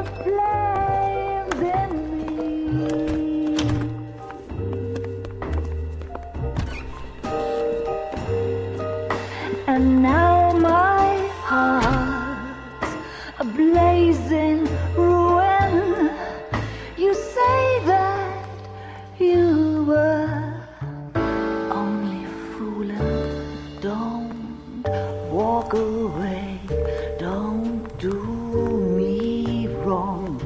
the flames in me. And now my heart's a blazing ruin. You say that you were only fooling. Don't walk away. Don't do me wrong.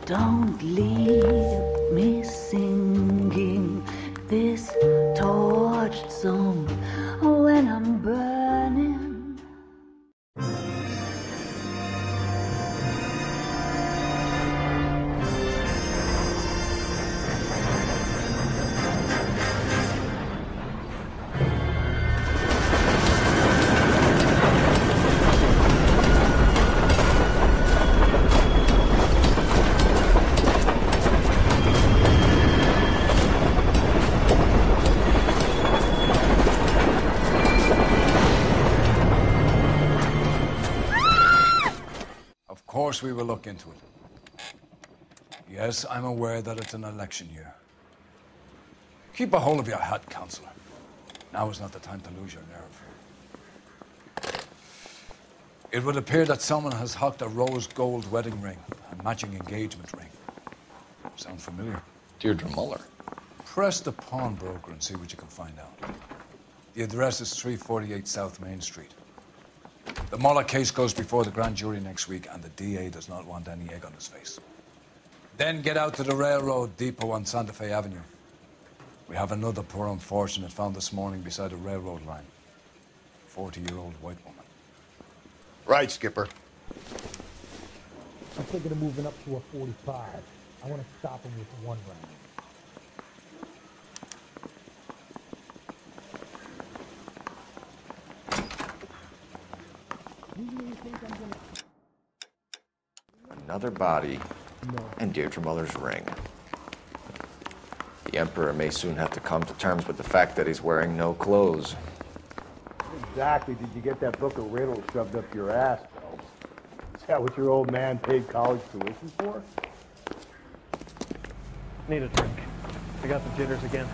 Don't leave me singing this torched song when I'm burning. Of course we will look into it. Yes, I'm aware that it's an election year. Keep a hold of your hat, Counselor. Now is not the time to lose your nerve. It would appear that someone has hocked a rose gold wedding ring and matching engagement ring. Sound familiar? Deirdre Muller. Press the pawnbroker and see what you can find out. The address is 348 South Main Street. The Muller case goes before the grand jury next week, and the DA does not want any egg on his face. Then get out to the railroad depot on Santa Fe Avenue. We have another poor unfortunate found this morning beside a railroad line. 40-year-old white woman. Right, Skipper. I'm thinking of moving up to a 45. I want to stop him with one round. Another body and Deirdre Muller's ring. The Emperor may soon have to come to terms with the fact that he's wearing no clothes. Exactly did you get that book of riddles shoved up your ass, Phelps? Is that what your old man paid college tuition for? Need a drink. I got the jitters again.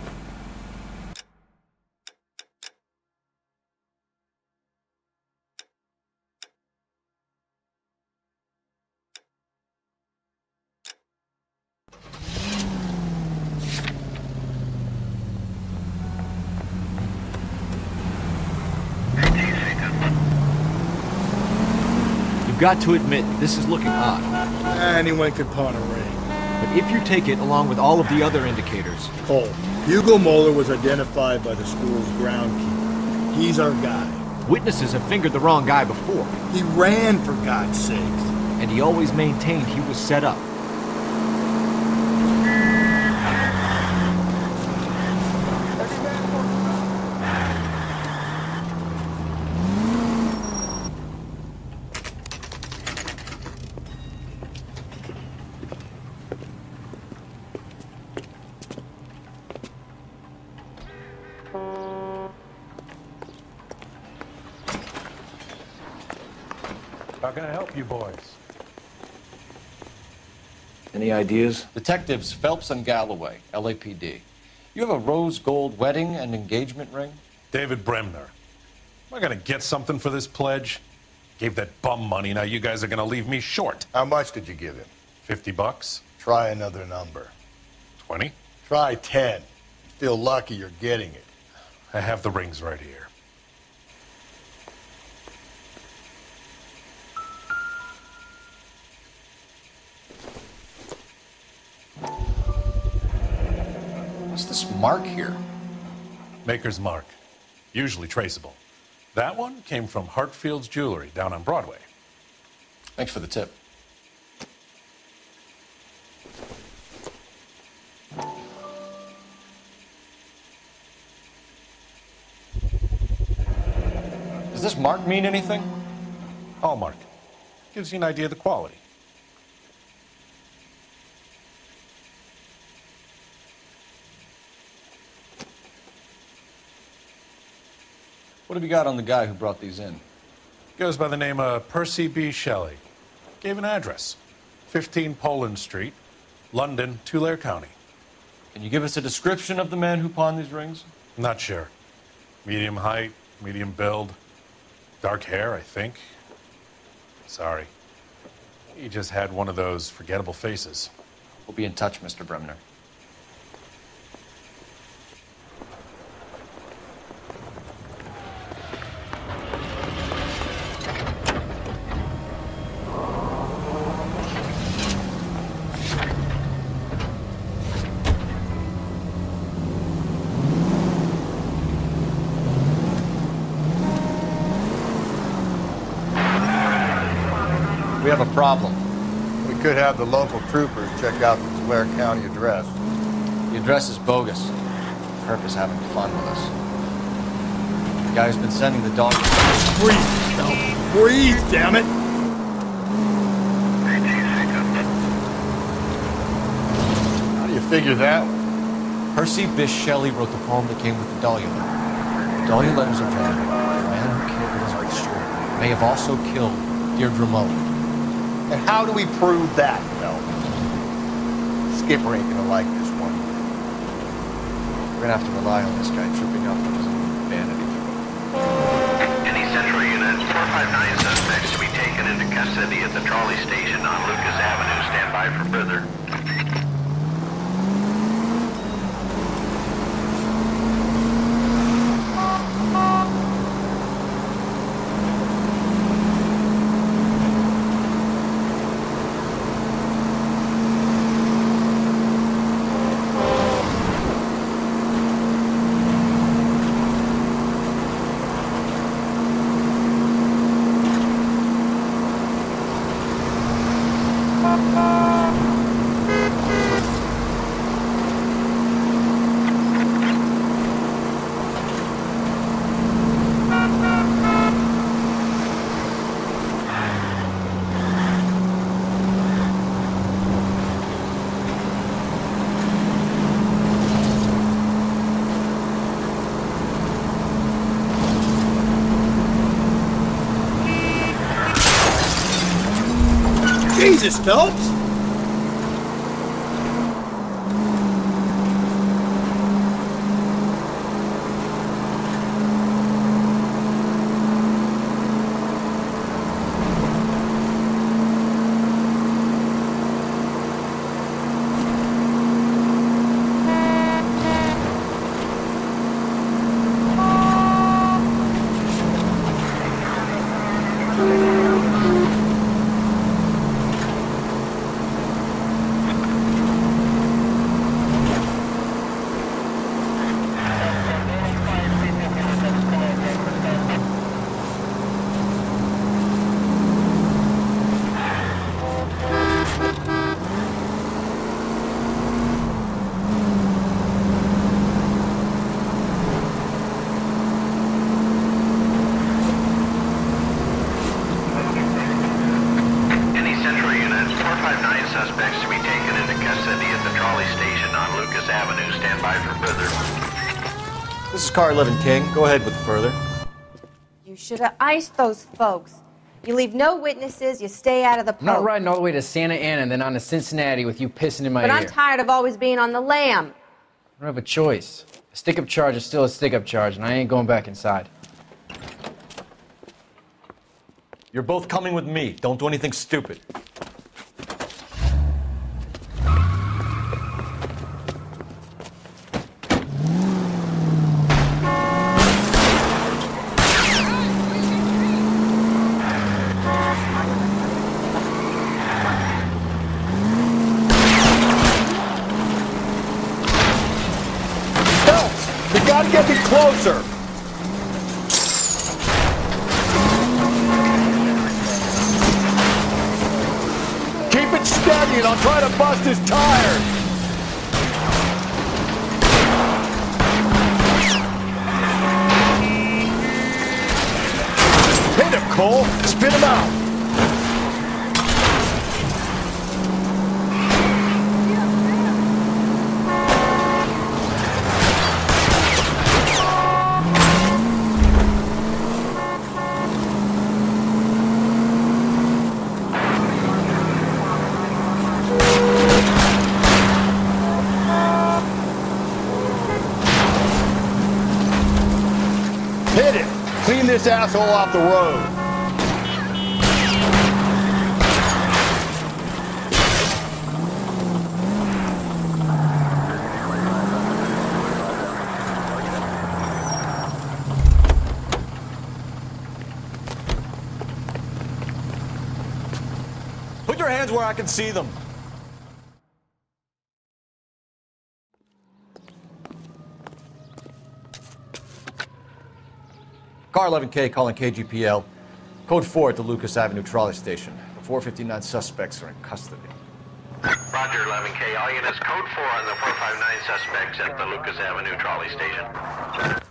You've got to admit, this is looking odd. Anyone could pawn a ring. But if you take it along with all of the other indicators... Cole, Hugo Moeller was identified by the school's groundkeeper. He's our guy. Witnesses have fingered the wrong guy before. He ran, for God's sakes. And he always maintained he was set up. How can I help you boys? Any ideas? Detectives Phelps and Galloway, LAPD. You have a rose gold wedding and engagement ring? David Bremner. Am I gonna get something for this pledge? Gave that bum money, now you guys are gonna leave me short. How much did you give him? $50? Try another number. 20? Try 10. Feel lucky you're getting it. I have the rings right here. What's this mark here? Maker's mark. Usually traceable. That one came from Hartfield's Jewelry down on Broadway. Thanks for the tip. Does this mark mean anything? Hallmark. Gives you an idea of the quality. What have you got on the guy who brought these in? Goes by the name of Percy B. Shelley. Gave an address. 15 Poland Street, London, Tulare County. Can you give us a description of the man who pawned these rings? Not sure. Medium height, medium build, dark hair, I think. Sorry. He just had one of those forgettable faces. We'll be in touch, Mr. Bremner. We have a problem. We could have the local troopers check out the Tulare County address. The address is bogus. Herb is having fun with us. The guy who's been sending the dog... Breathe, Phelps. Breathe, damn it! How do you figure that? Percy Bysshe Shelley wrote the poem that came with the Dahlia letter. The Dahlia letters are genuine. The man who killed Elizabeth Short may have also killed Deirdre Mullen. And how do we prove that, Phelps? Skipper ain't gonna like this one. We're gonna have to rely on this guy tripping up on his own vanity. Any Central units, 459 suspects to be taken into custody at the trolley station on Lucas Avenue. Stand by for further. Jesus, Phelps! Suspects to be taken into custody at the trolley station on Lucas Avenue. Stand by for further. This is Car 11 King. Go ahead with the further. You should have iced those folks. You leave no witnesses, you stay out of the poke. I'm not riding all the way to Santa Ana and then on to Cincinnati with you pissing in my ear. But I'm tired of always being on the lam. I don't have a choice. A stick-up charge is still a stick-up charge, and I ain't going back inside. You're both coming with me. Don't do anything stupid. Gotta get me closer! Keep it steady and I'll try to bust his tires! Hit him, Cole! Spit him out! this asshole off the road. Put your hands where I can see them. Car 11K calling KGPL. Code 4 at the Lucas Avenue trolley station. The 459 suspects are in custody. Roger, 11K. All units, code 4 on the 459 suspects at the Lucas Avenue trolley station.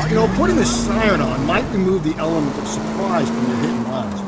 You know, putting the siren on might remove the element of surprise from your hit and runs.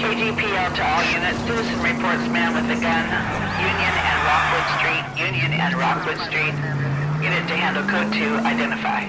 KGPL to all units. Citizen reports man with a gun. Union and Rockwood Street. Union and Rockwood Street. Unit to handle code 2. Identify.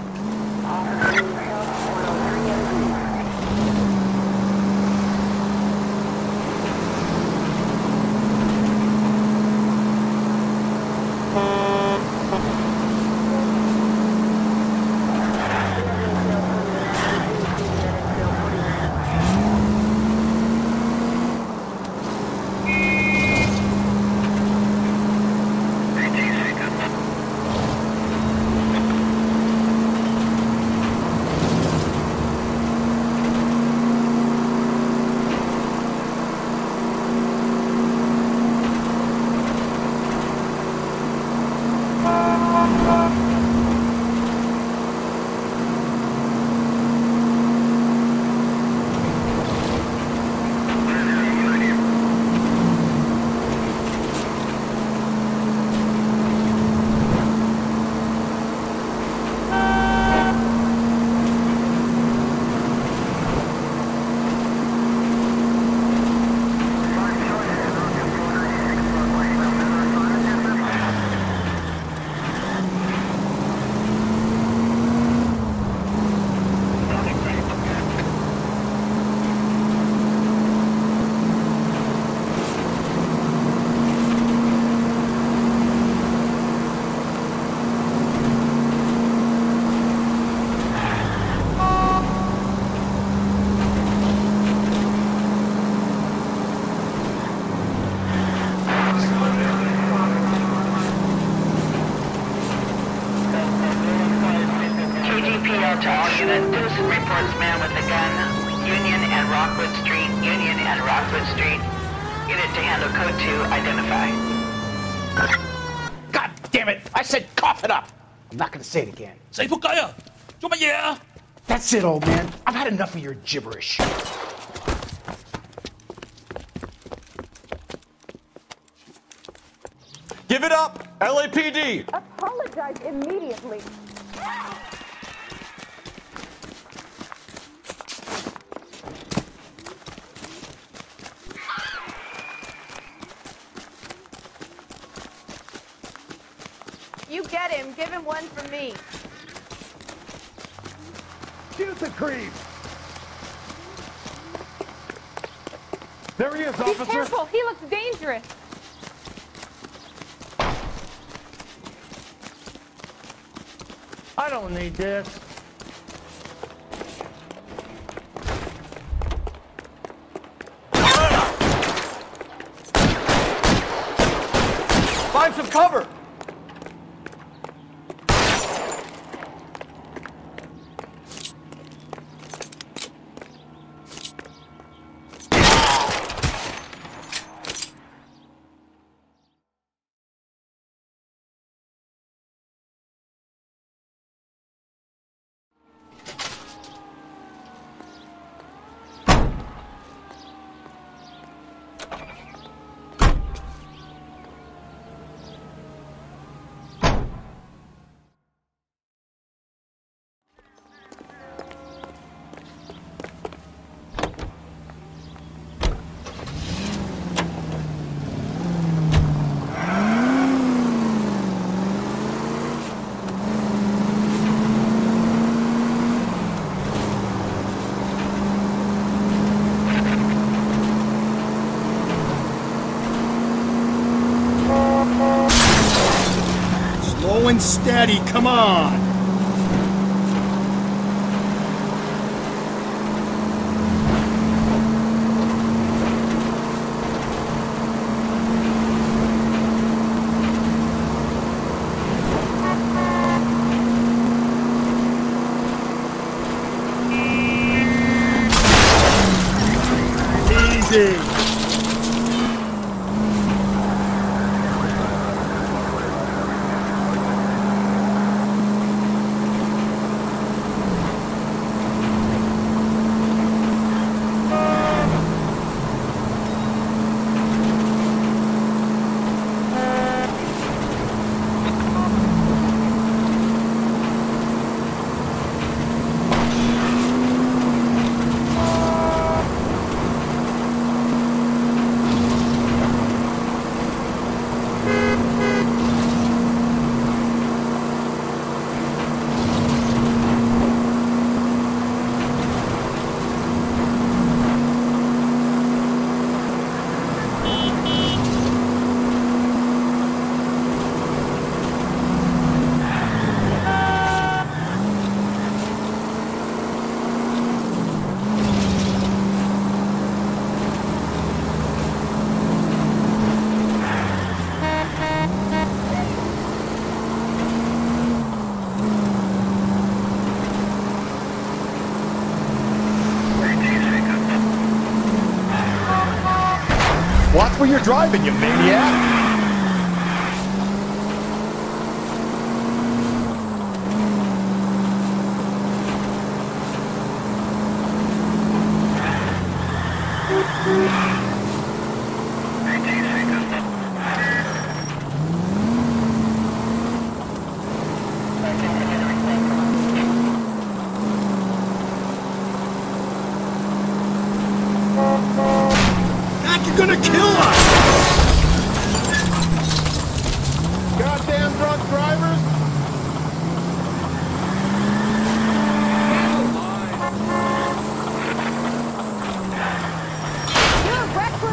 KGPL to all units. Citizen reports man with a gun. Union and Rockwood Street. Union and Rockwood Street. Unit to handle code 2. Identify. God damn it! I said cough it up! I'm not gonna say it again. Say仆街啊！做乜嘢啊？ That's it, old man. I've had enough of your gibberish. Give it up! LAPD! Apologize immediately. You get him. Give him one for me. Shoot the creep! There he is, Be officer. careful. He looks dangerous. I don't need this. Find some cover! Slow and steady, come on! Easy! Watch where you're driving, you maniac! You're gonna kill us! Goddamn drunk drivers!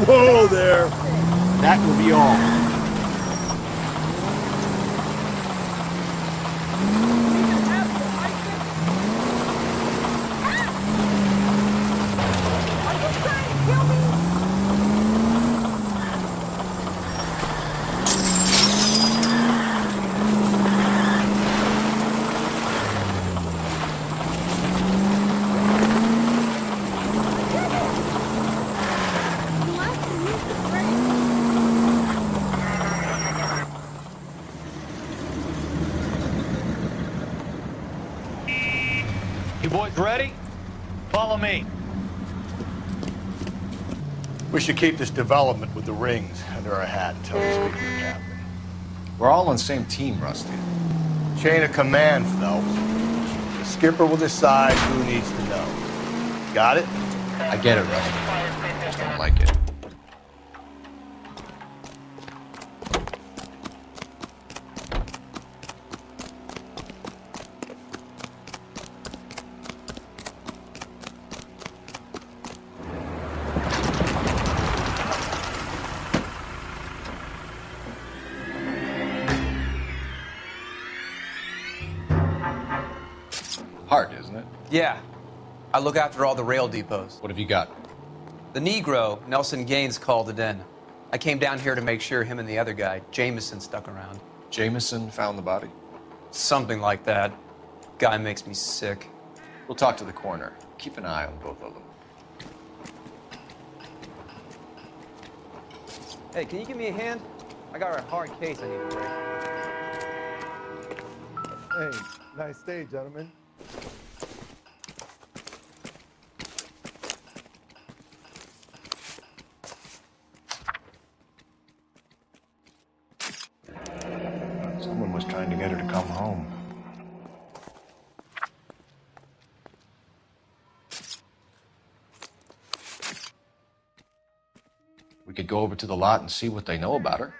Whoa there! That will be all. You boys ready? Follow me. We should keep this development with the rings under our hat until we speak to the captain. We're all on the same team, Rusty. Chain of command, Phelps. The skipper will decide who needs to know. Got it? I get it, Rusty. I just don't like it. Yeah. I look after all the rail depots. What have you got? The Negro, Nelson Gaines, called it in. I came down here to make sure him and the other guy, Jameson, stuck around. Jameson found the body? Something like that. Guy makes me sick. We'll talk to the coroner. Keep an eye on both of them. Hey, can you give me a hand? I got a hard case I need to break. Hey, nice day, gentlemen. Someone was trying to get her to come home. We could go over to the lot and see what they know about her.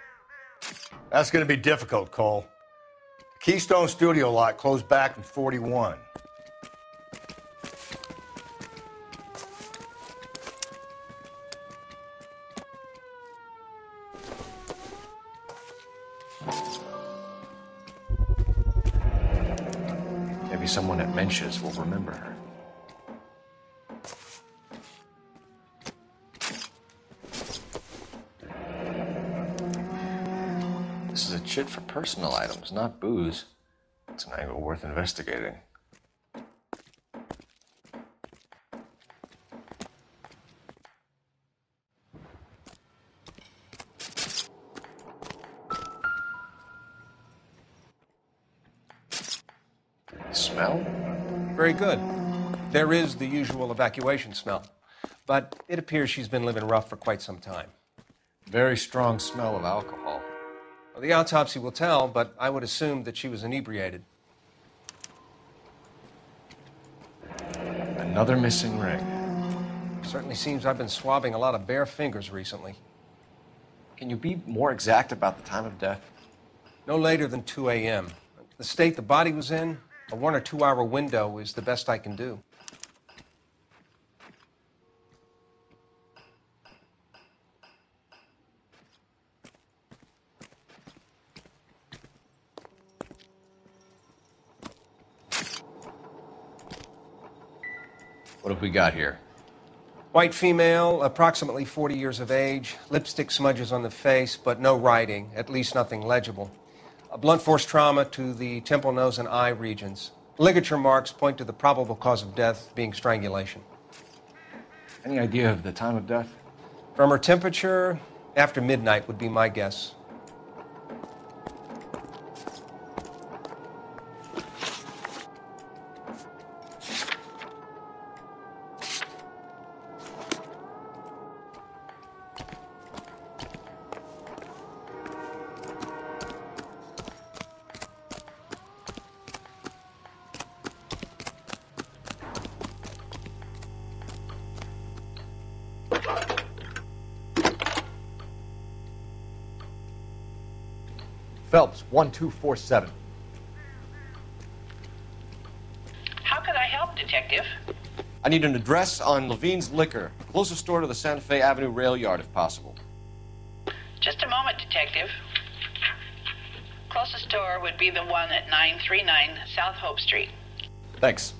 That's going to be difficult, Cole. The Keystone Studio lot closed back in '41. Maybe someone at Mensch's will remember her. This is a chit for personal items, not booze. It's an angle worth investigating. Smell? Very good. There is the usual evacuation smell, but it appears she's been living rough for quite some time. Very strong smell of alcohol. Well, the autopsy will tell, but I would assume that she was inebriated. Another missing ring. Certainly seems I've been swabbing a lot of bare fingers recently. Can you be more exact about the time of death? No later than 2 a.m. The state the body was in, a 1 or 2 hour window is the best I can do. What have we got here? White female, approximately 40 years of age, lipstick smudges on the face, but no writing, at least nothing legible. A blunt force trauma to the temple, nose, and eye regions. Ligature marks point to the probable cause of death being strangulation. Any idea of the time of death? From her temperature, after midnight would be my guess. Phelps, 1247. How can I help, Detective? I need an address on Levine's Liquor, closest store to the Santa Fe Avenue rail yard, if possible. Just a moment, Detective. Closest store would be the one at 939 South Hope Street. Thanks.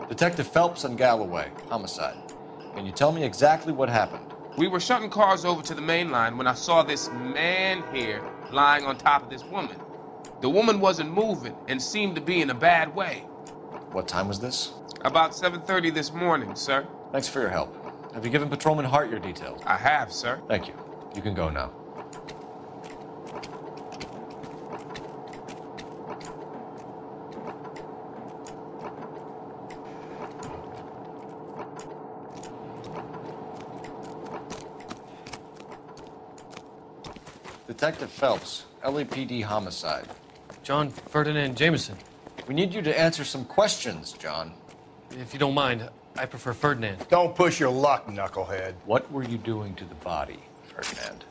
Detective Phelps and Galloway, homicide. Can you tell me exactly what happened? We were shunting cars over to the main line when I saw this man here lying on top of this woman. The woman wasn't moving and seemed to be in a bad way. What time was this? About 7:30 this morning, sir. Thanks for your help. Have you given Patrolman Hart your details? I have, sir. Thank you. You can go now. Detective Phelps, LAPD homicide. John Ferdinand Jameson. We need you to answer some questions, John. If you don't mind, I prefer Ferdinand. Don't push your luck, knucklehead. What were you doing to the body, Ferdinand?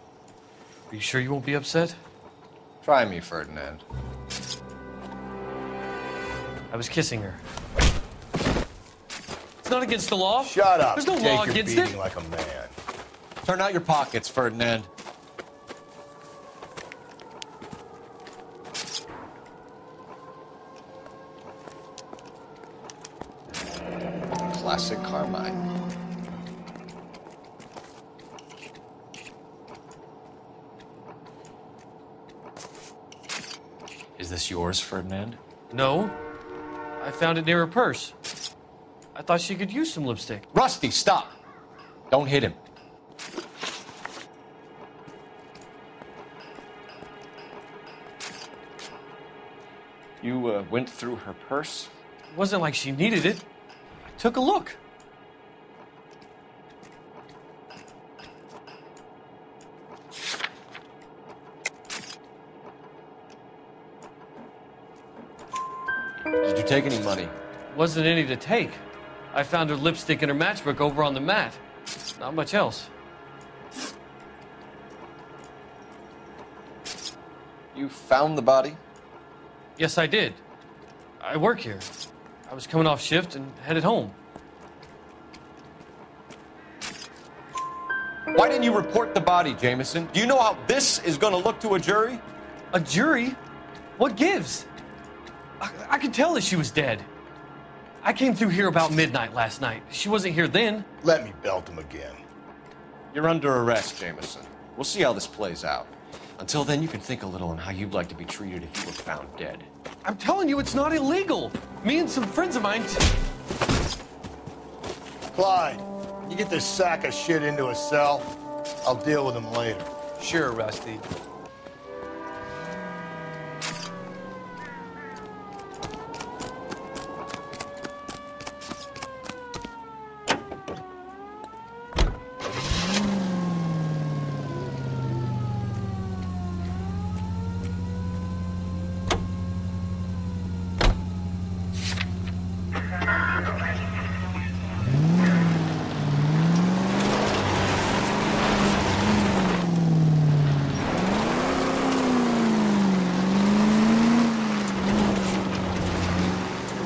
Are you sure you won't be upset? Try Try me, Ferdinand. I was kissing her. It's not against the law. Shut up. There's no Take law your against beating it. like a man. Turn out your pockets, Ferdinand. Classic Carmine. Is this yours, Ferdinand? No. I found it near her purse. I thought she could use some lipstick. Rusty, stop! Don't hit him. You went through her purse? It wasn't like she needed it. I took a look. Did you take any money? Wasn't any to take. I found her lipstick and her matchbook over on the mat. Not much else. You found the body? Yes, I did. I work here. I was coming off shift and headed home. Why didn't you report the body, Jameson? Do you know how this is going to look to a jury? A jury? What gives? I could tell that she was dead. I came through here about midnight last night. She wasn't here then. Let me belt him again. You're under arrest, Jameson. We'll see how this plays out. Until then, you can think a little on how you'd like to be treated if you were found dead. I'm telling you, it's not illegal. Me and some friends of mine... Clyde, you get this sack of shit into a cell. I'll deal with him later. Sure, Rusty.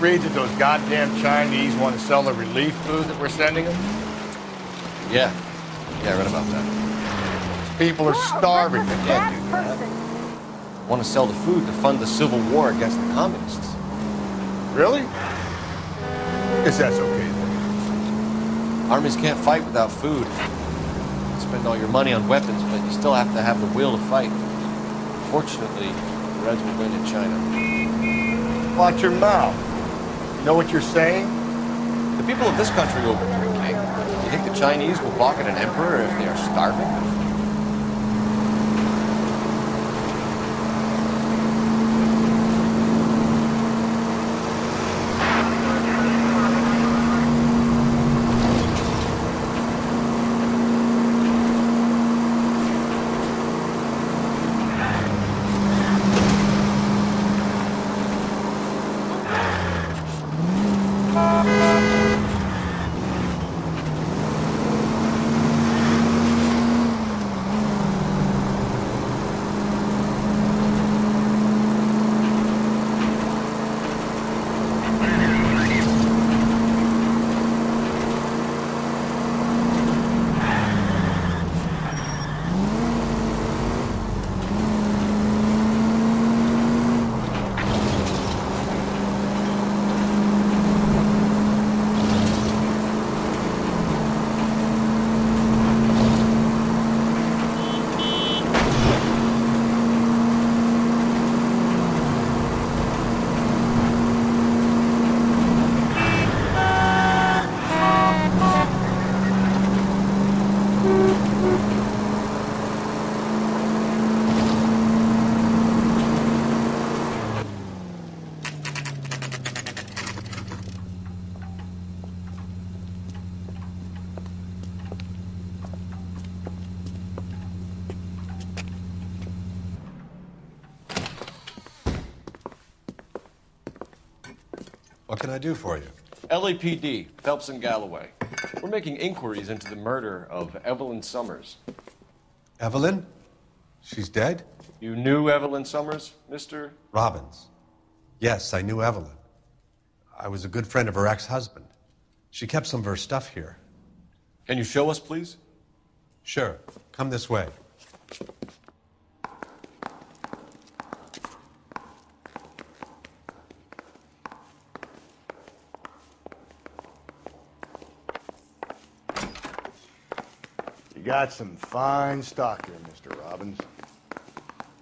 Read that those goddamn Chinese want to sell the relief food that we're sending them? Yeah. Yeah, I read about that. People are starving. They can't do that. Want to sell the food to fund the civil war against the communists. Really? Guess that's okay then. Armies can't fight without food. You spend all your money on weapons, but you still have to have the will to fight. Fortunately, the Reds will win in China. Watch your mouth. You know what you're saying? The people of this country will betray a king. You think the Chinese will balk at an emperor if they are starving? What can I do for you? LAPD, Phelps and Galloway. We're making inquiries into the murder of Evelyn Summers. Evelyn? She's dead? You knew Evelyn Summers, Mr. Robbins. Yes, I knew Evelyn. I was a good friend of her ex-husband. She kept some of her stuff here. Can you show us, please? Sure. Come this way. You got some fine stock here, Mr. Robbins.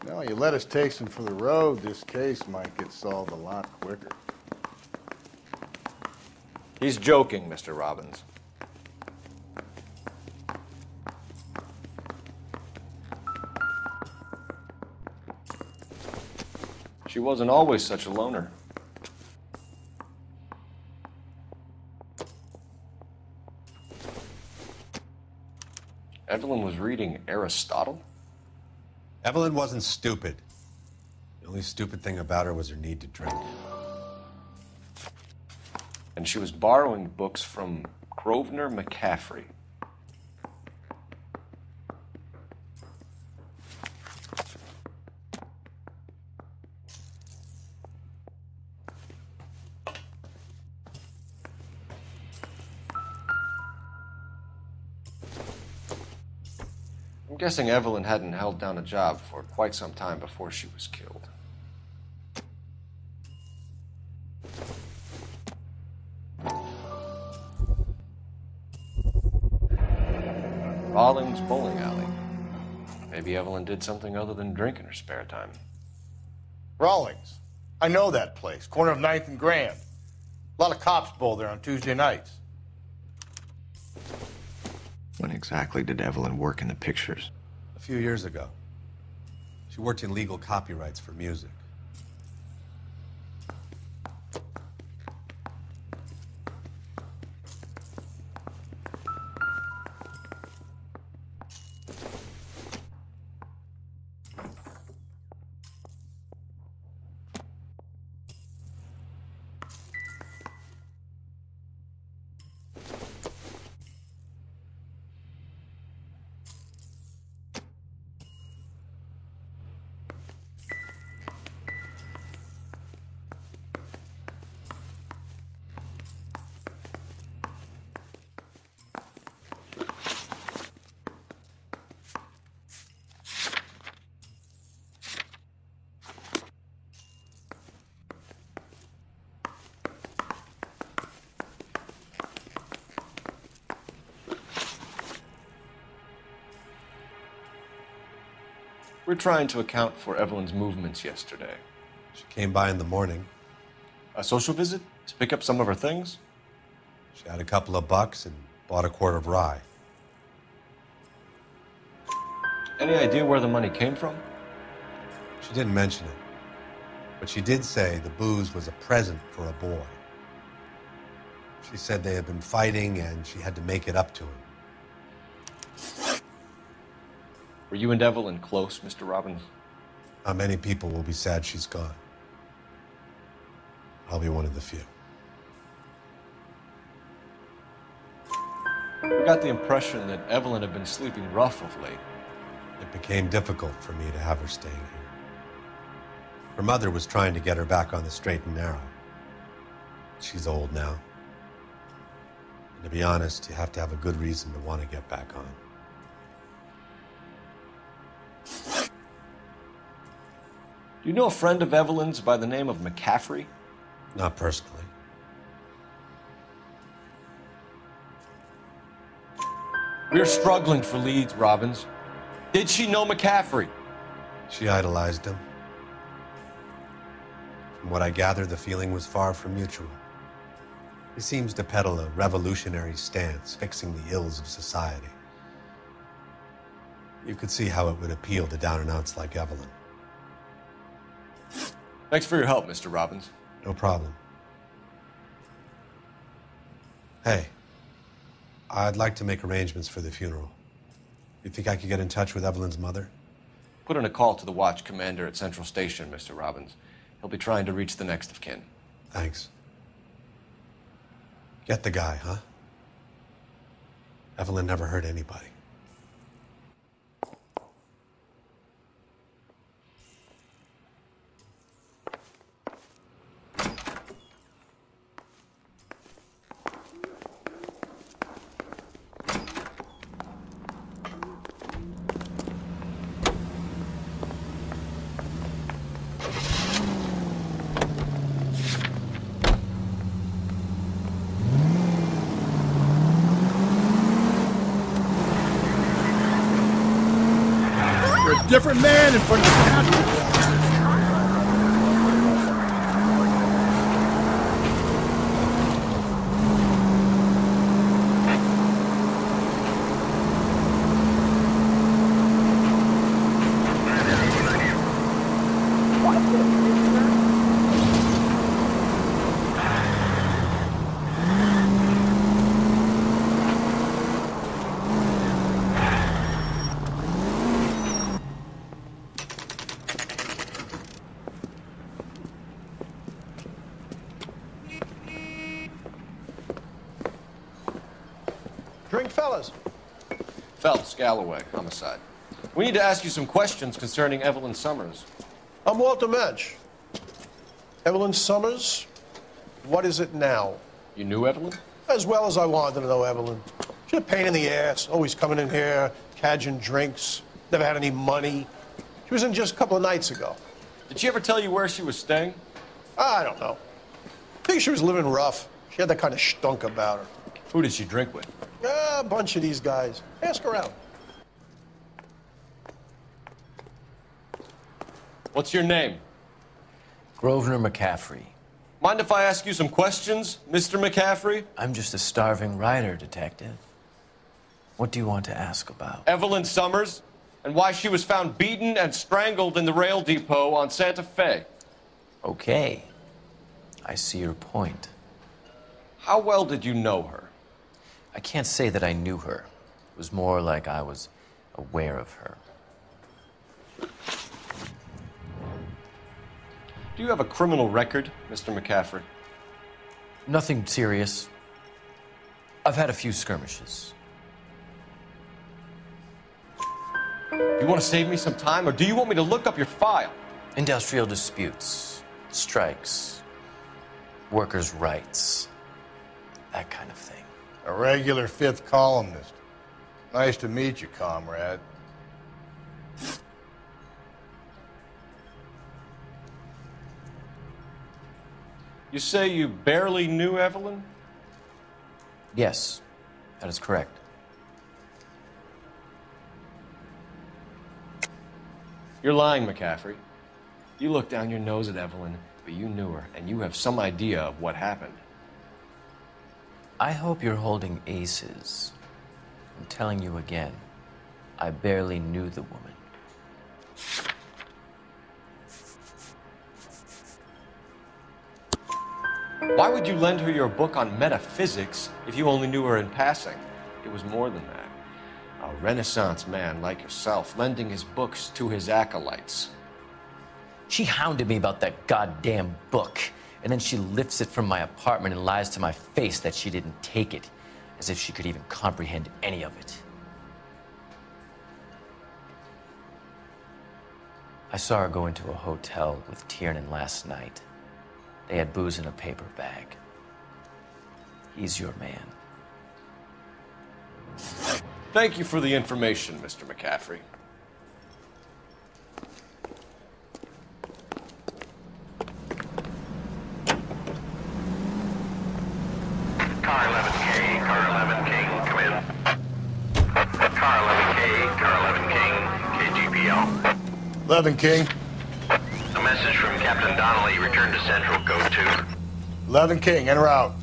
Now, you let us take some for the road, this case might get solved a lot quicker. He's joking, Mr. Robbins. She wasn't always such a loner. Evelyn was reading Aristotle? Evelyn wasn't stupid. The only stupid thing about her was her need to drink. And she was borrowing books from Grosvenor McCaffrey. I'm guessing Evelyn hadn't held down a job for quite some time before she was killed. Rawlings Bowling Alley. Maybe Evelyn did something other than drink in her spare time. Rawlings. I know that place. Corner of 9th and Grand. A lot of cops bowl there on Tuesday nights. When exactly did Evelyn work in the pictures? A few years ago. She worked in legal copyrights for music. We're trying to account for Evelyn's movements yesterday. She came by in the morning. A social visit? To pick up some of her things? She had a couple of bucks and bought a quart of rye. Any idea where the money came from? She didn't mention it. But she did say the booze was a present for a boy. She said they had been fighting and she had to make it up to him. Were you and Evelyn close, Mr. Robbins? Not many people will be sad she's gone. I'll be one of the few. We got the impression that Evelyn had been sleeping rough of late. It became difficult for me to have her staying here. Her mother was trying to get her back on the straight and narrow. She's old now. And to be honest, you have to have a good reason to want to get back on. Do you know a friend of Evelyn's by the name of McCaffrey? Not personally. We're struggling for leads, Robbins. Did she know McCaffrey? She idolized him. From what I gather, the feeling was far from mutual. He seems to peddle a revolutionary stance, fixing the ills of society. You could see how it would appeal to down-and-outs like Evelyn. Thanks for your help, Mr. Robbins. No problem. Hey, I'd like to make arrangements for the funeral. You think I could get in touch with Evelyn's mother? Put in a call to the watch commander at Central Station, Mr. Robbins. He'll be trying to reach the next of kin. Thanks. Get the guy, huh? Evelyn never hurt anybody. Different man in front of the captain. Drink, fellas. Phelps, Galloway, homicide. We need to ask you some questions concerning Evelyn Summers. I'm Walter Mensch. Evelyn Summers, what is it now? You knew Evelyn? As well as I wanted to know Evelyn. She's a pain in the ass, always coming in here, cadging drinks, never had any money. She was in just a couple of nights ago. Did she ever tell you where she was staying? I don't know. I think she was living rough. She had that kind of stunk about her. Who did she drink with? A bunch of these guys. Ask around. What's your name? Grosvenor McCaffrey. Mind if I ask you some questions, Mr. McCaffrey? I'm just a starving writer, Detective. What do you want to ask about? Evelyn Summers, and why she was found beaten and strangled in the rail depot on Santa Fe. Okay. I see your point. How well did you know her? I can't say that I knew her. It was more like I was aware of her. Do you have a criminal record, Mr. McCaffrey? Nothing serious. I've had a few skirmishes. Do you want to save me some time, or do you want me to look up your file? Industrial disputes, strikes, workers' rights, that kind of thing. A regular fifth columnist. Nice to meet you, comrade. You say you barely knew Evelyn? Yes, that is correct. You're lying, McCaffrey. You looked down your nose at Evelyn, but you knew her, and you have some idea of what happened. I hope you're holding aces. I'm telling you again, I barely knew the woman. Why would you lend her your book on metaphysics if you only knew her in passing? It was more than that. A Renaissance man like yourself lending his books to his acolytes. She hounded me about that goddamn book, and then she lifts it from my apartment and lies to my face that she didn't take it, as if she could even comprehend any of it. I saw her go into a hotel with Tiernan last night. They had booze in a paper bag. He's your man. Thank you for the information, Mr. McCaffrey. Car 11K, Car 11 King, come in. Car 11K, Car 11 King, KGPL. 11 King. A message from Captain Donnelly, return to Central, code 2. 11 King, en route.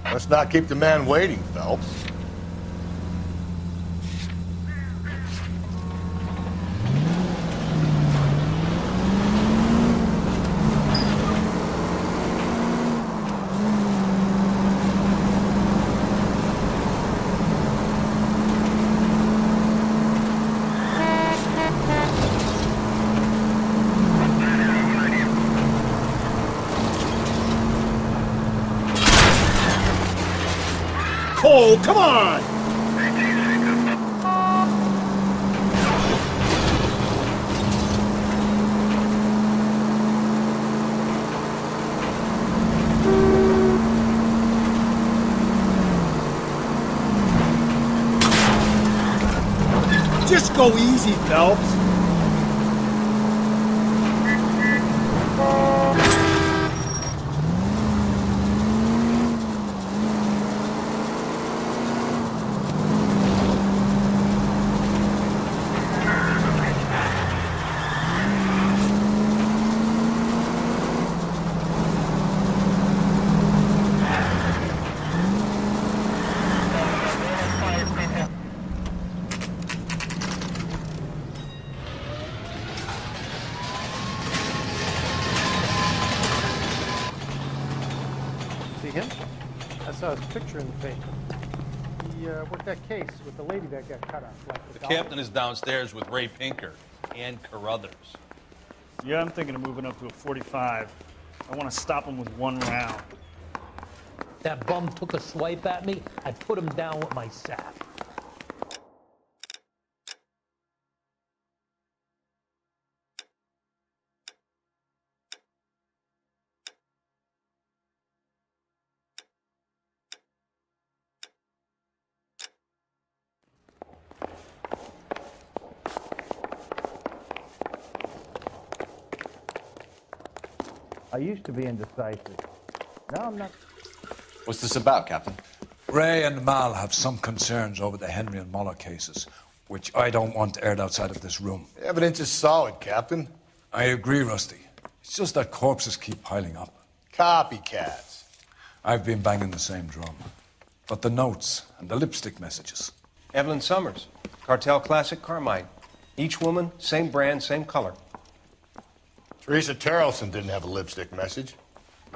Let's not keep the man waiting, Phelps. Cole, come on! Just go easy, Phelps. saw his picture in the paper. He worked that case with the lady that got cut off. Like The captain is downstairs with Ray Pinker and Carruthers. Yeah, I'm thinking of moving up to a 45. I want to stop him with one round. That bum took a swipe at me. I put him down with my sack. I used to be indecisive. Now I'm not. What's this about, Captain? Ray and Mal have some concerns over the Henry and Muller cases, which I don't want aired outside of this room. The evidence is solid, Captain. I agree, Rusty. It's just that corpses keep piling up. Copycats. I've been banging the same drum. But the notes and the lipstick messages. Evelyn Summers, Cartel Classic Carmine. Each woman, same brand, same color. Teresa Terrelson didn't have a lipstick message.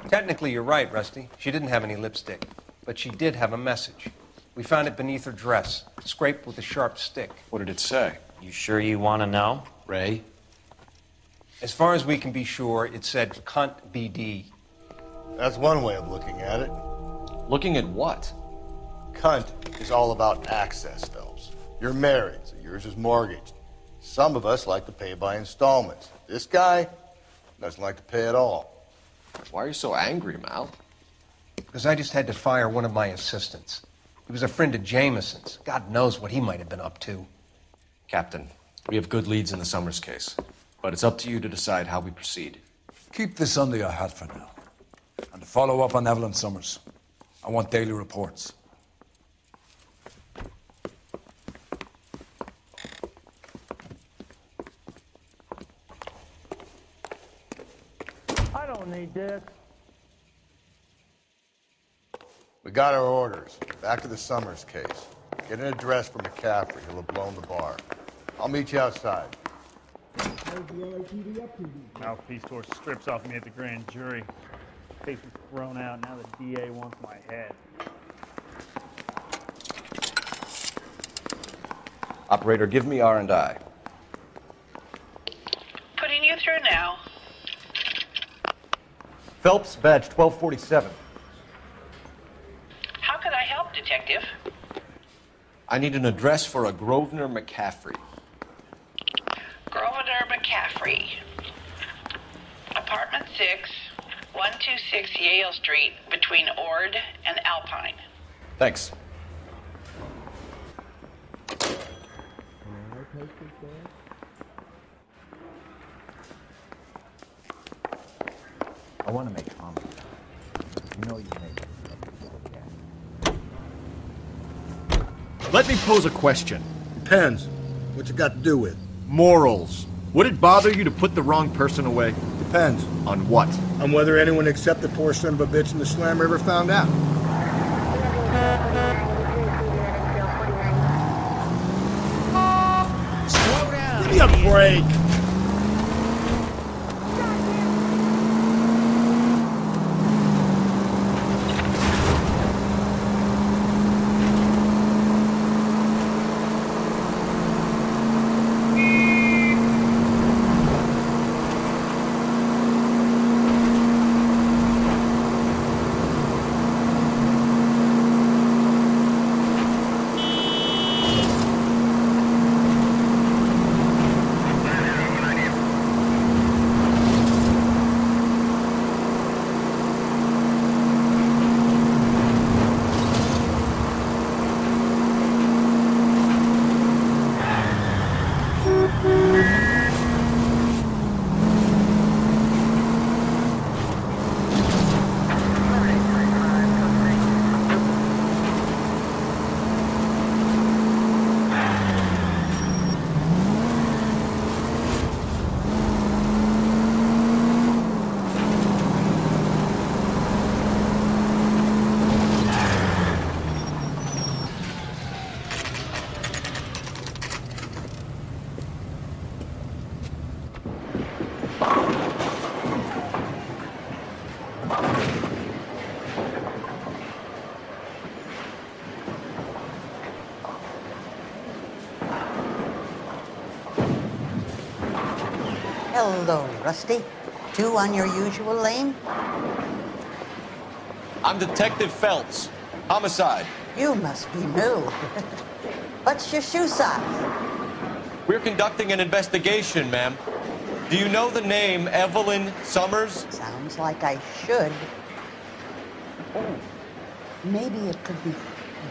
Technically, you're right, Rusty. She didn't have any lipstick, but she did have a message. We found it beneath her dress, scraped with a sharp stick. What did it say? You sure you want to know? Ray? As far as we can be sure, it said cunt BD. That's one way of looking at it. Looking at what? Cunt is all about access, Phelps. You're married, so yours is mortgaged. Some of us like to pay by installments. This guy doesn't like to pay at all. Why are you so angry, Mal? Because I just had to fire one of my assistants. He was a friend of Jameson's. God knows what he might have been up to. Captain, we have good leads in the Summers case, but it's up to you to decide how we proceed. Keep this under your hat for now. And to follow up on Evelyn Summers, I want daily reports. I don't need this. We got our orders. Back to the Summers case. Get an address for McCaffrey. He'll have blown the bar. I'll meet you outside. Mouthpiece tore strips off me at the grand jury. Case was thrown out. Now the DA wants my head. Operator, give me R&I. Putting you through now. Phelps, badge 1247. How could I help, Detective? I need an address for a Grosvenor McCaffrey. Grosvenor McCaffrey. Apartment 6, 126 Yale Street, between Ord and Alpine. Thanks. I want to make comments. You know you make. Let me pose a question. Depends. What's it got to do with? Morals. Would it bother you to put the wrong person away? Depends. On what? On whether anyone except the poor son of a bitch in the Slammer ever found out. Slow down. Give me a break. Hello, Rusty. 2 on your usual lane? I'm Detective Phelps. Homicide. You must be new. What's your shoe size? We're conducting an investigation, ma'am. Do you know the name Evelyn Summers? Sounds like I should. Oh, maybe it could be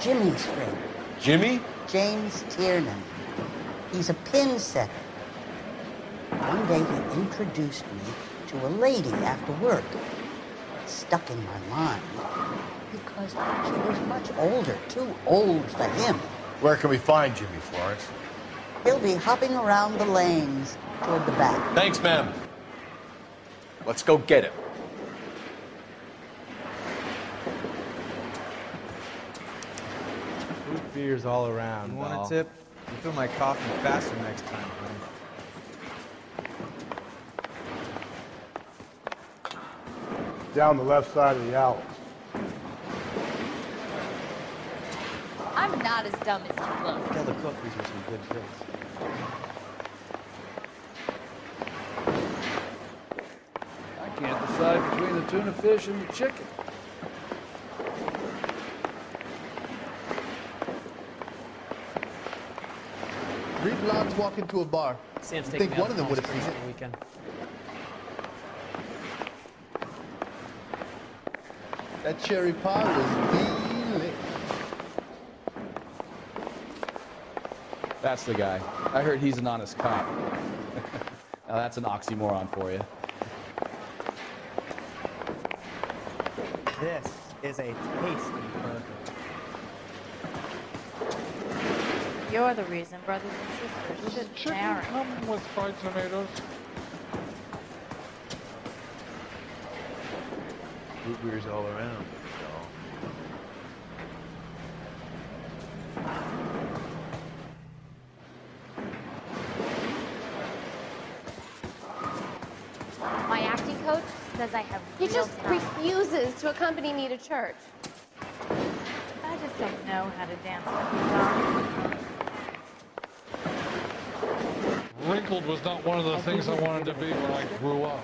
Jimmy's friend. Jimmy? James Tiernan. He's a pin setter. One day he introduced me to a lady after work. It stuck in my mind because she was much older, too old for him. Where can we find Jimmy, Florence? He'll be hopping around the lanes toward the back. Thanks, ma'am. Let's go get him. Root beers all around. You want doll. a tip? You fill my coffee faster next time, honey. Down the left side of the alley. I'm not as dumb as you look. Tell the cook these are some good tricks. I can't decide between the tuna fish and the chicken. Three blondes walk into a bar. Sam's You taking think me one out of them to would have Palm seen Springs it? for the weekend. That cherry pie was delicious. That's the guy. I heard he's an honest cop. Now that's an oxymoron for you. This is a tasty burger. You're the reason brothers and sisters should marry. Come with fried tomatoes. Root beers all around. My acting coach says I have He real just talent. refuses to accompany me to church. I just don't know how to dance like you. Wrinkled was not one of the things I wanted to be when I grew up.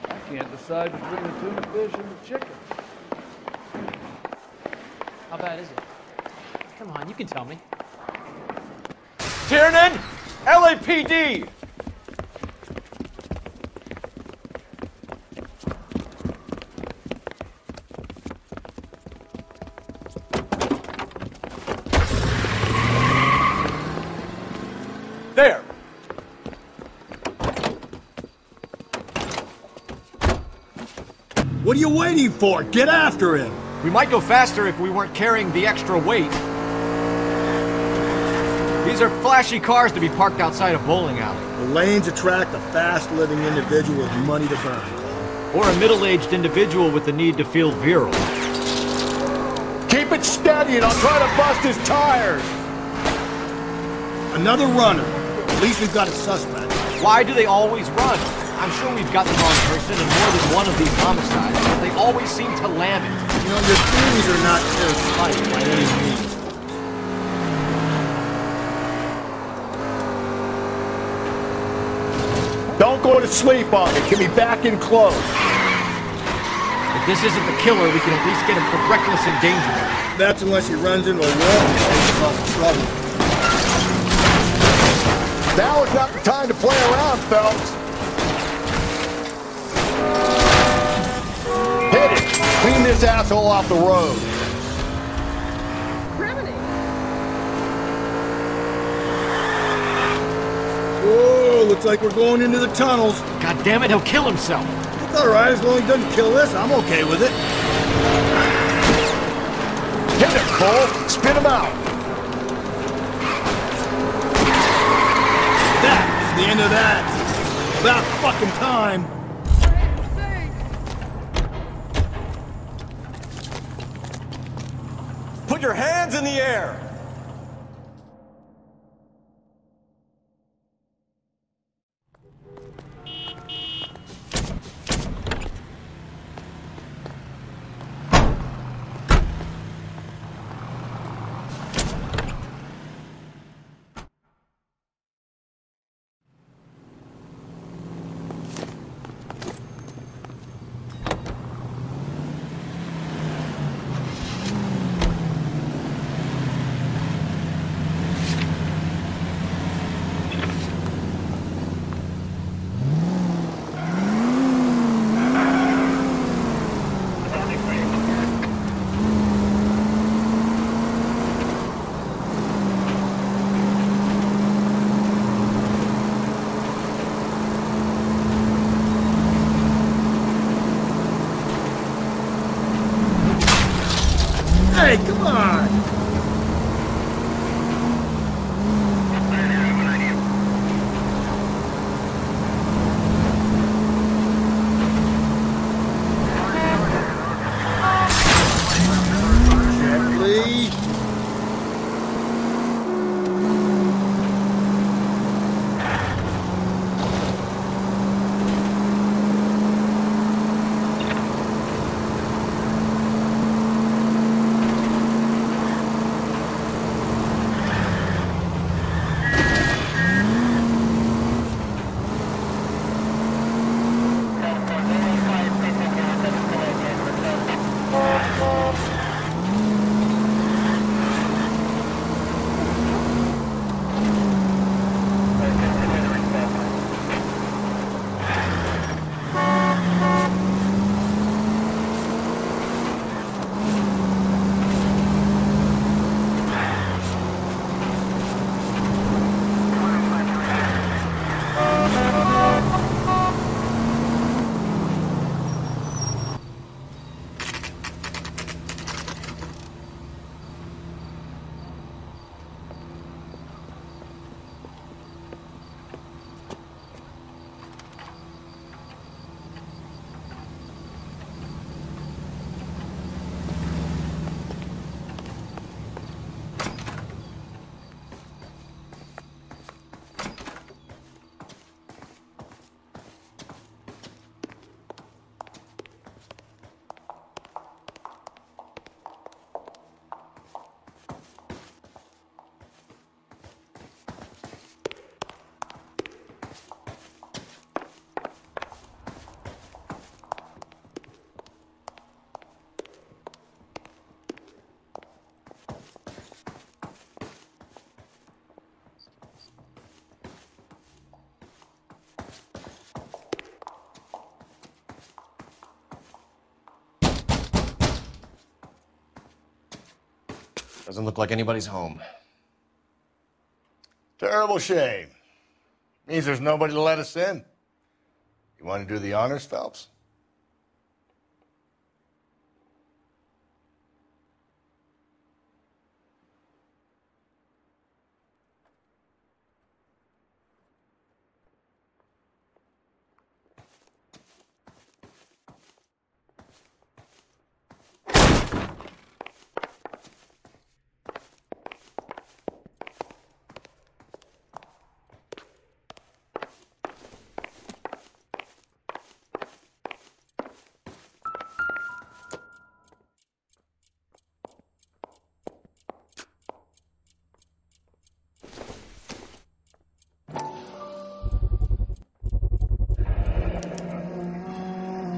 I can't decide between the tuna fish and the chicken. How bad is it? Come on, you can tell me. Tiernan! LAPD! There! What are you waiting for? Get after him! We might go faster if we weren't carrying the extra weight. These are flashy cars to be parked outside a bowling alley. The lanes attract a fast-living individual with money to burn. Or a middle-aged individual with the need to feel virile. Keep it steady and I'll try to bust his tires! Another runner. At least we've got a suspect. Why do they always run? I'm sure we've got the wrong person in more than one of these homicides, but they always seem to land it. You know, your theories are not airtight by any means. Don't go to sleep on me. Get me back in close. If this isn't the killer, we can at least get him for reckless endangerment. That's unless he runs into a wall and takes a lot of trouble. Now is not the time to play around, Phelps. Hit it. Clean this asshole off the road. Whoa, looks like we're going into the tunnels. God damn it, he'll kill himself. It's all right, as long as he doesn't kill us, I'm okay with it. Hit it, Cole. Spin him out. That is the end of that. About fucking time. Put your hands in the air! Doesn't look like anybody's home. Terrible shame. Means there's nobody to let us in. You want to do the honors, Phelps?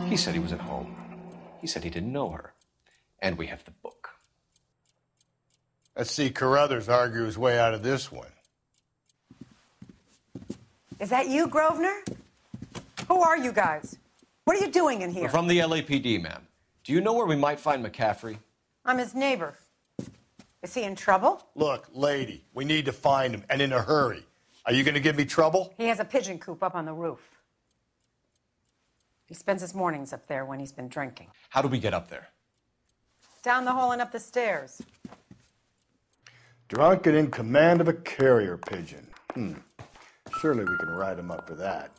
He said he was at home. He said he didn't know her. And we have the book. Let's see Carruthers argue his way out of this one. Is that you, Grosvenor? Who are you guys? What are you doing in here? We're from the LAPD, ma'am. Do you know where we might find McCaffrey? I'm his neighbor. Is he in trouble? Look, lady, we need to find him, and in a hurry. Are you going to give me trouble? He has a pigeon coop up on the roof. He spends his mornings up there when he's been drinking. How do we get up there? Down the hall and up the stairs. Drunk and in command of a carrier pigeon. Surely we can write him up for that.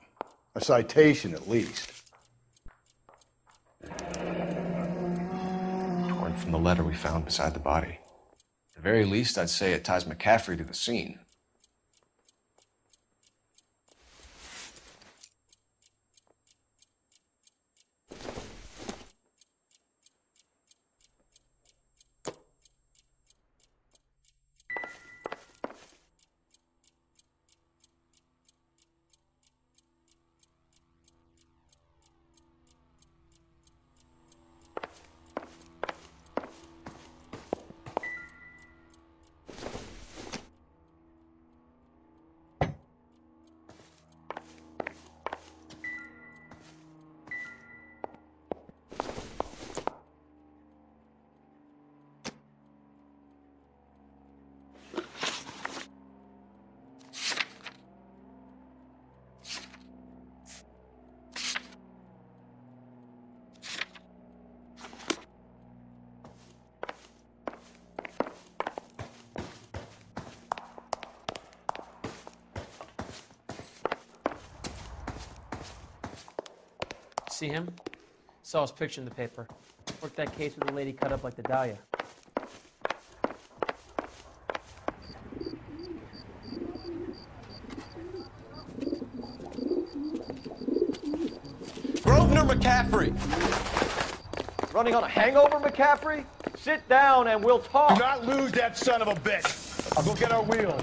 A citation, at least. Torn from the letter we found beside the body. At the very least, I'd say it ties McCaffrey to the scene. See him? Saw his picture in the paper. Worked that case with a lady cut up like the Dahlia. Grosvenor McCaffrey! Running on a hangover, McCaffrey? Sit down and we'll talk. Do not lose that son of a bitch. I'll go get our wheels.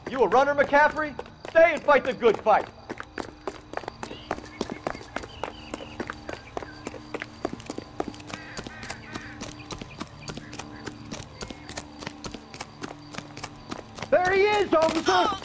You a runner, McCaffrey? Stay and fight the good fight. There he is, officer!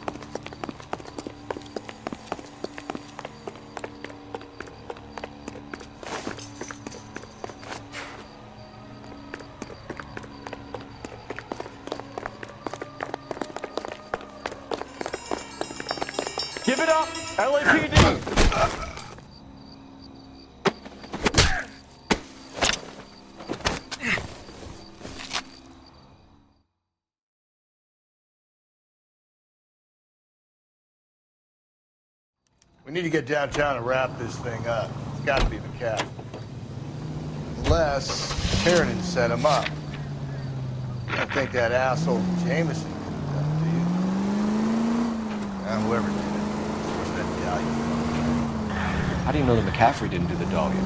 Give it up, LAPD! We need to get downtown and wrap this thing up. It's got to be McCaffrey. Unless Tiernan set him up. I don't think that asshole Jameson did that, do you? Whoever did it. Where's that Dahlia? How do you know that McCaffrey didn't do the Dahlia?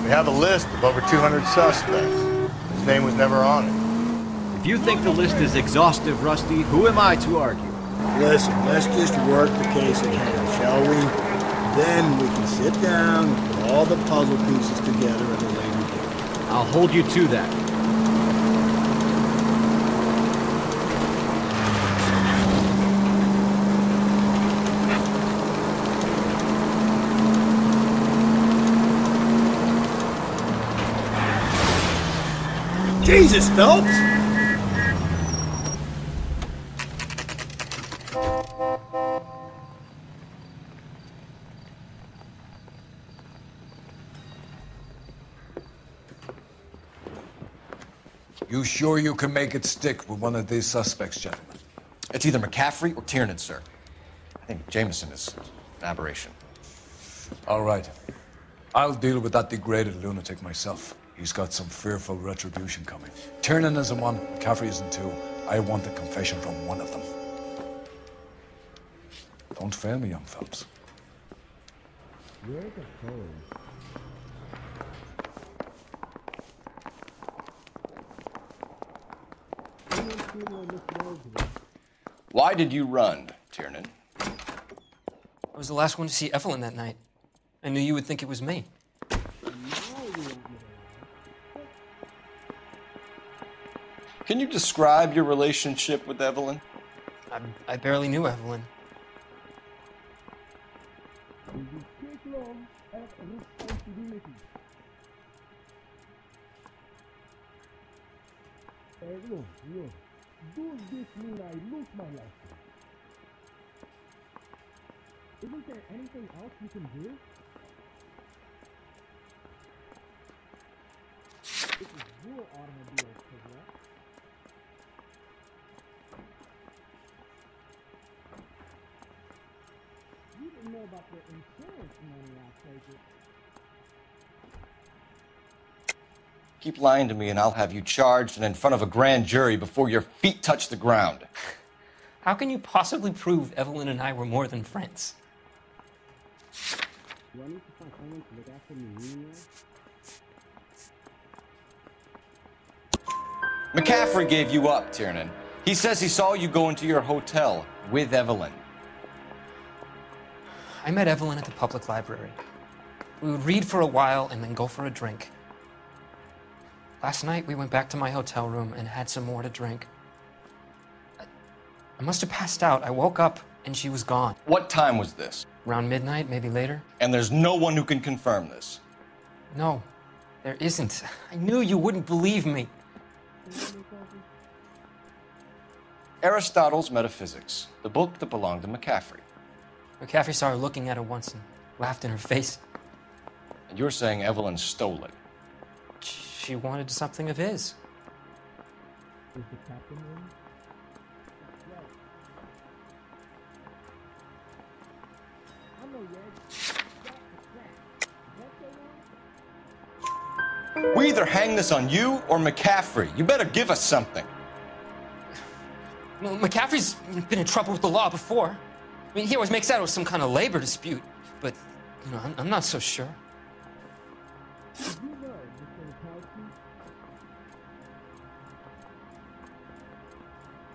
We have a list of over 200 suspects. His name was never on it. If you think the list is exhaustive, Rusty, who am I to argue? Listen, let's just work the case at hand, shall we? Then we can sit down and put all the puzzle pieces together at a later date. I'll hold you to that. Jesus, Phelps! You sure you can make it stick with one of these suspects, gentlemen? It's either McCaffrey or Tiernan, sir. I think Jameson is an aberration. All right. I'll deal with that degraded lunatic myself. He's got some fearful retribution coming. Tiernan isn't one, McCaffrey isn't two. I want a confession from one of them. Don't fail me, young Phelps. Where's the phone? Why did you run, Tiernan? I was the last one to see Evelyn that night. I knew you would think it was me. Can you describe your relationship with Evelyn? I barely knew Evelyn. Does this mean I lose my license? Isn't there anything else you can do? This is your automobile, correct? You didn't know about the insurance money I take it. Keep lying to me and I'll have you charged and in front of a grand jury before your feet touch the ground. How can you possibly prove Evelyn and I were more than friends? Do I need to find someone to look after me now? McCaffrey gave you up, Tiernan. He says he saw you go into your hotel with Evelyn. I met Evelyn at the public library. We would read for a while and then go for a drink. Last night, we went back to my hotel room and had some more to drink. I must have passed out. I woke up and she was gone. What time was this? Around midnight, maybe later. And there's no one who can confirm this? No, there isn't. I knew you wouldn't believe me. Aristotle's Metaphysics, the book that belonged to McCaffrey. McCaffrey saw her looking at her once and laughed in her face. And you're saying Evelyn stole it? She wanted something of his. Is the captain in? We either hang this on you or McCaffrey. You better give us something. Well, McCaffrey's been in trouble with the law before. I mean, he always makes out it was some kind of labor dispute, but, you know, I'm not so sure.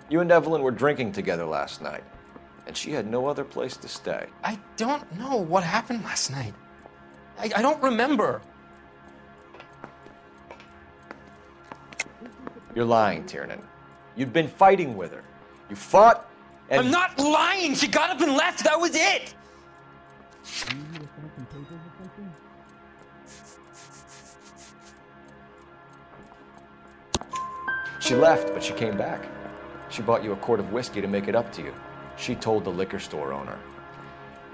You and Evelyn were drinking together last night, and she had no other place to stay. I don't know what happened last night. I don't remember. You're lying, Tiernan. You'd been fighting with her. You fought, and... I'm not lying! She got up and left, that was it! She left, but she came back. She bought you a quart of whiskey to make it up to you. She told the liquor store owner.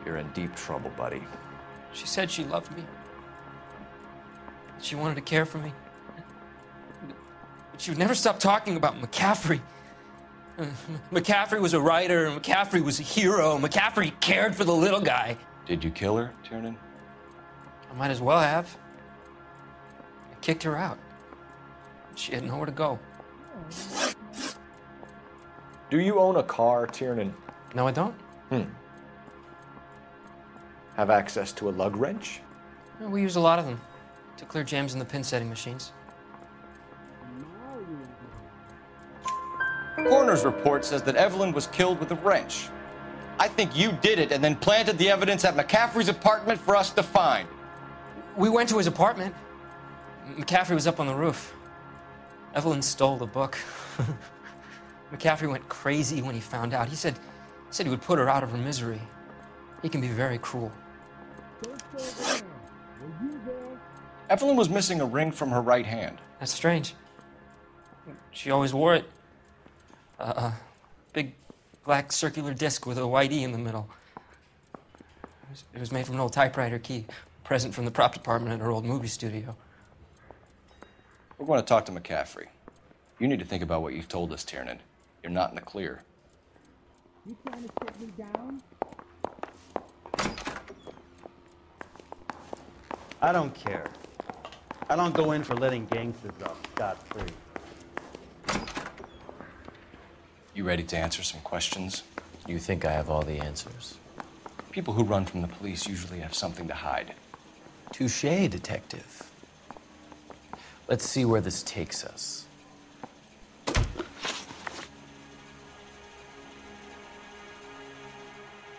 You're in deep trouble, buddy. She said she loved me. She wanted to care for me. But she would never stop talking about McCaffrey. McCaffrey was a writer, McCaffrey was a hero, McCaffrey cared for the little guy. Did you kill her, Tiernan? I might as well have. I kicked her out. She had nowhere to go. Do you own a car, Tiernan? No, I don't. Have access to a lug wrench? Well, we use a lot of them to clear jams in the pin setting machines. Coroner's report says that Evelyn was killed with a wrench. I think you did it and then planted the evidence at McCaffrey's apartment for us to find. We went to his apartment. McCaffrey was up on the roof. Evelyn stole the book. McCaffrey went crazy when he found out. He said he would put her out of her misery. He can be very cruel. Evelyn was missing a ring from her right hand. That's strange. She always wore it. Big black circular disc with a white E in the middle. It was made from an old typewriter key, a present from the prop department at her old movie studio. We're going to talk to McCaffrey. You need to think about what you've told us, Tiernan. You're not in the clear. You trying to set me down? I don't care. I don't go in for letting gangsters off scot-free. You ready to answer some questions? You think I have all the answers? People who run from the police usually have something to hide. Touché, detective. Let's see where this takes us.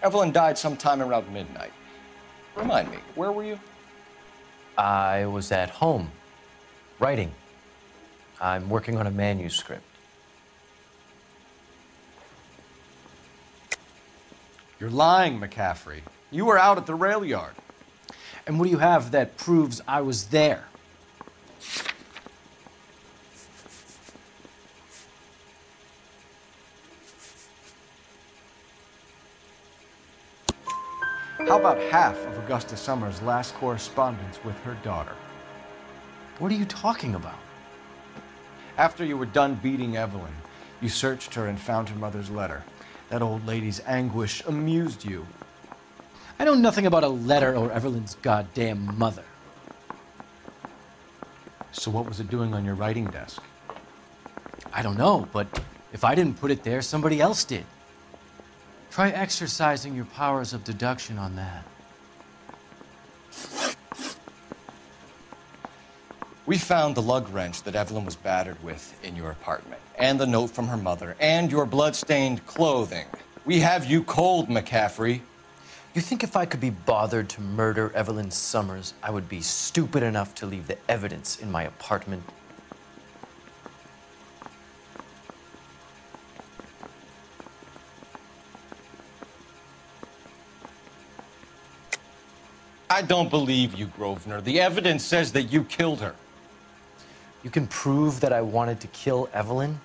Evelyn died sometime around midnight. Remind me, where were you? I was at home, writing. I'm working on a manuscript. You're lying, McCaffrey. You were out at the rail yard. And what do you have that proves I was there? How about half of Augusta Summers' last correspondence with her daughter? What are you talking about? After you were done beating Evelyn, you searched her and found her mother's letter. That old lady's anguish amused you. I know nothing about a letter or Evelyn's goddamn mother. So what was it doing on your writing desk? I don't know, but if I didn't put it there, somebody else did. Try exercising your powers of deduction on that. We found the lug wrench that Evelyn was battered with in your apartment, and the note from her mother, and your blood-stained clothing. We have you cold, McCaffrey. You think if I could be bothered to murder Evelyn Summers, I would be stupid enough to leave the evidence in my apartment? I don't believe you, Grosvenor. The evidence says that you killed her. You can prove that I wanted to kill Evelyn?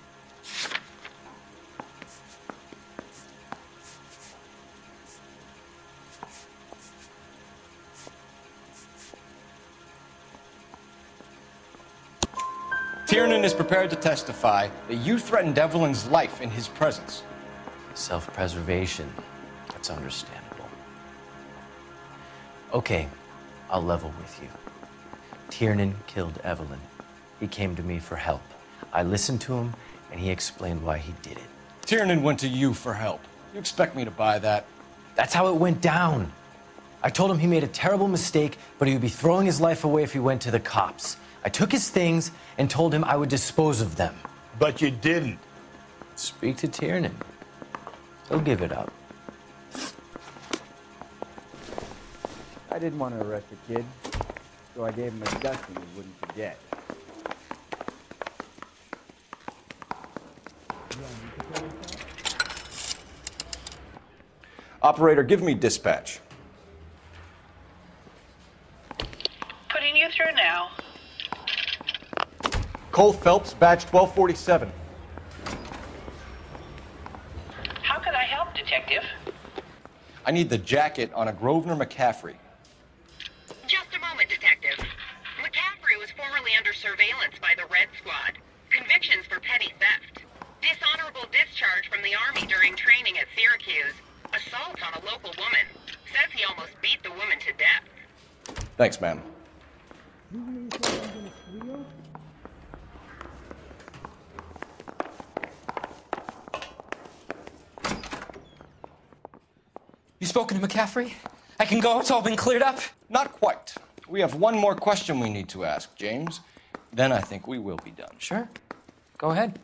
Tiernan is prepared to testify that you threatened Evelyn's life in his presence. Self-preservation. That's understandable. Okay, I'll level with you. Tiernan killed Evelyn. He came to me for help. I listened to him, and he explained why he did it. Tiernan went to you for help. You expect me to buy that? That's how it went down. I told him he made a terrible mistake, but he would be throwing his life away if he went to the cops. I took his things and told him I would dispose of them. But you didn't. Speak to Tiernan. He'll give it up. I didn't want to arrest the kid, so I gave him a dusting he wouldn't forget. Operator, give me dispatch. Putting you through now. Cole Phelps, badge 1247. How could I help, Detective? I need the jacket on a Grosvenor McCaffrey. Just a moment, Detective. McCaffrey was formerly under surveillance by the Red Squad. Convictions for petty theft. Dishonorable discharge from the Army during training at Syracuse. Assault on a local woman. Says he almost beat the woman to death. Thanks, ma'am. You spoken to McCaffrey? I can go? It's all been cleared up? Not quite. We have one more question we need to ask, James. Then I think we will be done. Sure. Go ahead.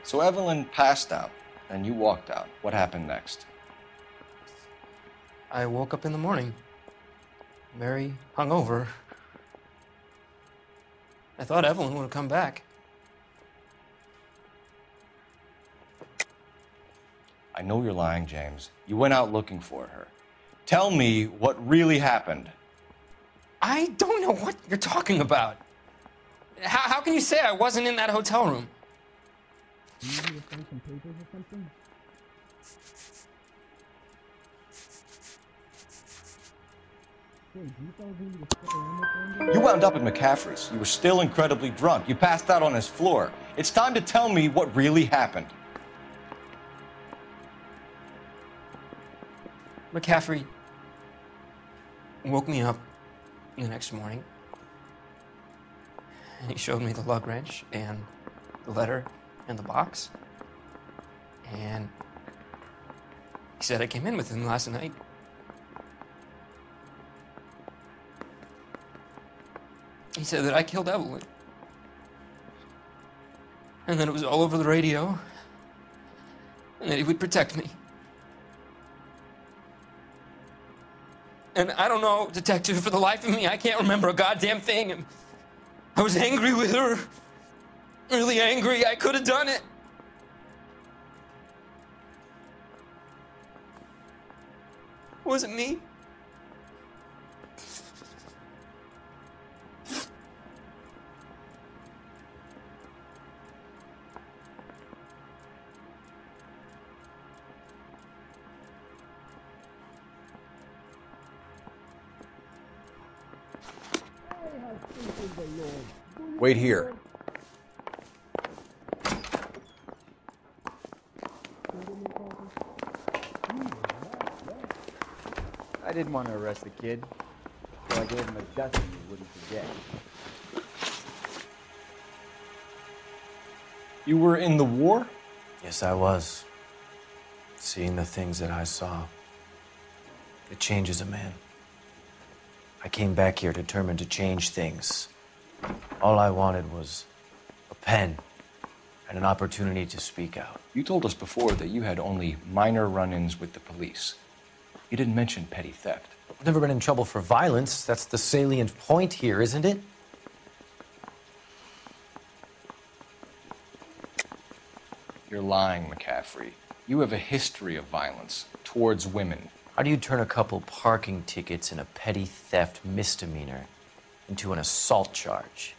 So Evelyn passed out, and you walked out. What happened next? I woke up in the morning, very hungover. I thought Evelyn would have come back. I know you're lying, James. You went out looking for her. Tell me what really happened. I don't know what you're talking about. How can you say I wasn't in that hotel room? You wound up at McCaffrey's. You were still incredibly drunk. You passed out on his floor. It's time to tell me what really happened. McCaffrey woke me up the next morning, and he showed me the lug wrench and the letter and the box, and he said I came in with him last night. He said that I killed Evelyn, and that it was all over the radio, and that he would protect me. And I don't know, Detective, for the life of me, I can't remember a goddamn thing. And I was angry with her. Really angry. I could have done it. Was it me? Wait here. I didn't want to arrest the kid, so I gave him a dusting he wouldn't forget. You were in the war? Yes, I was. Seeing the things that I saw, it changes a man. I came back here determined to change things. All I wanted was a pen and an opportunity to speak out. You told us before that you had only minor run-ins with the police. You didn't mention petty theft. I've never been in trouble for violence. That's the salient point here, isn't it? You're lying, McCaffrey. You have a history of violence towards women. How do you turn a couple parking tickets and a petty theft misdemeanor into an assault charge?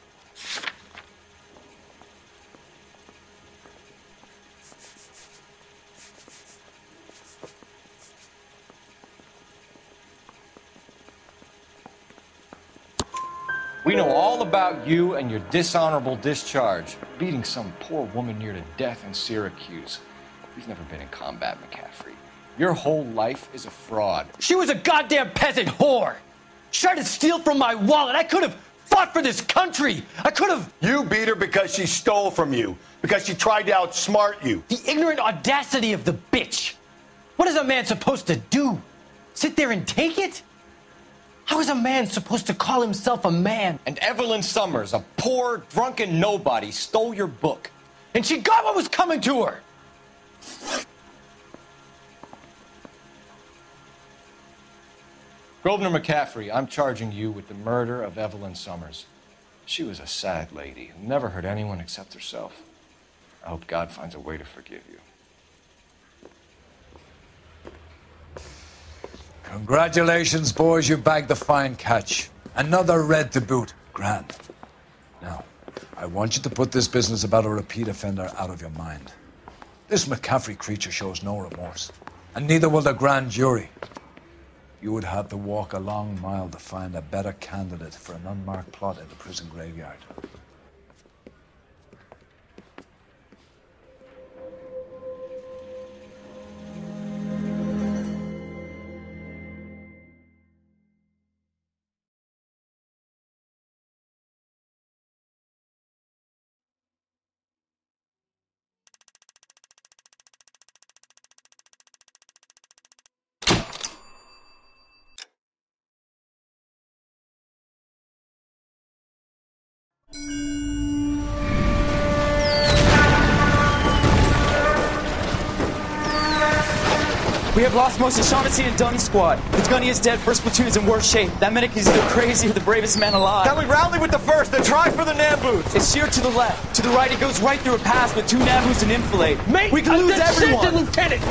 We know all about you and your dishonorable discharge, beating some poor woman near to death in Syracuse. You've never been in combat, McCaffrey. Your whole life is a fraud. She was a goddamn peasant whore! She tried to steal from my wallet. I could have fought for this country. I could have... You beat her because she stole from you, because she tried to outsmart you. The ignorant audacity of the bitch. What is a man supposed to do? Sit there and take it? How is a man supposed to call himself a man? And Evelyn Summers, a poor, drunken nobody, stole your book. And she got what was coming to her! Grosvenor McCaffrey, I'm charging you with the murder of Evelyn Summers. She was a sad lady who never hurt anyone except herself. I hope God finds a way to forgive you. Congratulations, boys, you bagged the fine catch. Another red to boot. Grand. Now, I want you to put this business about a repeat offender out of your mind. This McCaffrey creature shows no remorse, and neither will the grand jury. You would have to walk a long mile to find a better candidate for an unmarked plot in the prison graveyard. We have lost most of Shaughnessy and Dunn's squad. The gunny is dead. First platoon is in worse shape. That medic is either crazy or the bravest man alive. Then we rally with the first and try for the Nambus. It's sheer to the left. To the right, it goes right through a pass with 2 Nambus and enfilade. Mate, we can lose everyone. Lieutenant!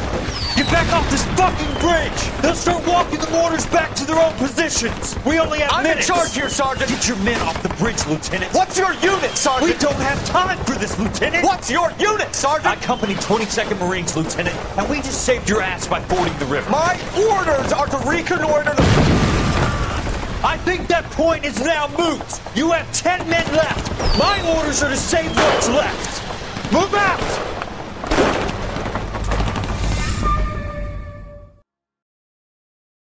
Get back off this fucking bridge! They'll start walking the mortars back to their own positions. We only have minutes. I'm in charge here, Sergeant. Get your men off the bridge, Lieutenant. What's your unit, Sergeant? We don't have time for this, Lieutenant. What's your unit, Sergeant? I company 22nd Marines, Lieutenant, and we just saved your ass by fording the river. My orders are to reconnoiter the... I think that point is now moot. You have 10 men left. My orders are to save what's left.